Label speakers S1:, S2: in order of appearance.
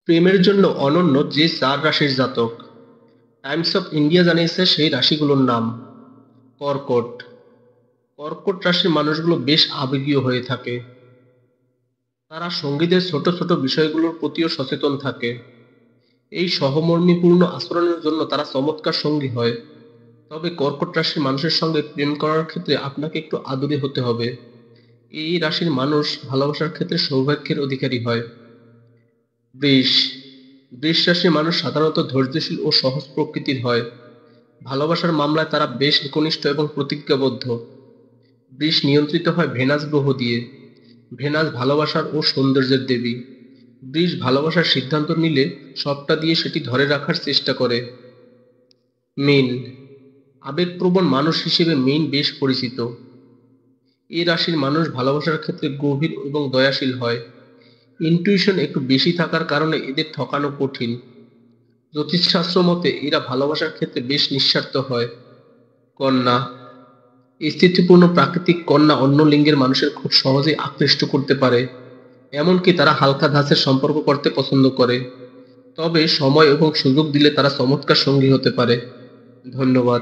S1: প্রেমের জন্য অনন্য যে ৪ রাশির জাতক। টাইমস অফ ইন্ডিয়া জানিয়েছে সেই রাশিগুলোর নাম। কর্কট। কর্কট রাশির মানুষগুলো বেশ আবেগীয় হয়ে থাকে। তারা সঙ্গীদের ছোট ছোট বিষয়গুলোর প্রতিও সচেতন থাকে। এই সহমর্মিপূর্ণ আচরণের জন্য তারা চমৎকার সঙ্গী হয়। তবে কর্কট রাশির মানুষের সঙ্গে প্রেম করার ক্ষেত্রে আপনাকে একটু আদুরে হতে হবে। এই রাশির মানুষ ভালোবাসার ক্ষেত্রে সৌভাগ্যের অধিকারী হয়। বৃষ। বৃষ রাশির মানুষ সাধারণত ধৈর্যশীল ও সহজ প্রকৃতির হয়। ভালোবাসার মামলায় তারা বেশ একনিষ্ঠ এবং প্রতিজ্ঞাবদ্ধ। বৃষ নিয়ন্ত্রিত হয় ভেনাস গ্রহ দিয়ে। ভেনাস ভালোবাসার ও সৌন্দর্যের দেবী। বৃষ ভালোবাসার সিদ্ধান্ত নিলে সবটা দিয়ে সেটি ধরে রাখার চেষ্টা করে। মীন। আবেগপ্রবণ মানুষ হিসেবে মীন বেশ পরিচিত। এই রাশির মানুষ ভালোবাসার ক্ষেত্রে গভীর এবং দয়াশীল হয়। ইনটুইশন একটু বেশি থাকার কারণে এদের ঠকানো কঠিন। জ্যোতিষশাস্ত্র মতে এরা ভালোবাসার ক্ষেত্রে বেশ নিঃস্বার্থ হয়। কন্যা। স্থিতিপূর্ণ প্রাকৃতিক কন্যা অন্য লিঙ্গের মানুষের খুব সহজেই আকৃষ্ট করতে পারে। এমনকি তারা হালকা ধাঁচের সম্পর্ক করতে পছন্দ করে। তবে সময় এবং সুযোগ দিলে তারা চমৎকার সঙ্গী হতে পারে। ধন্যবাদ।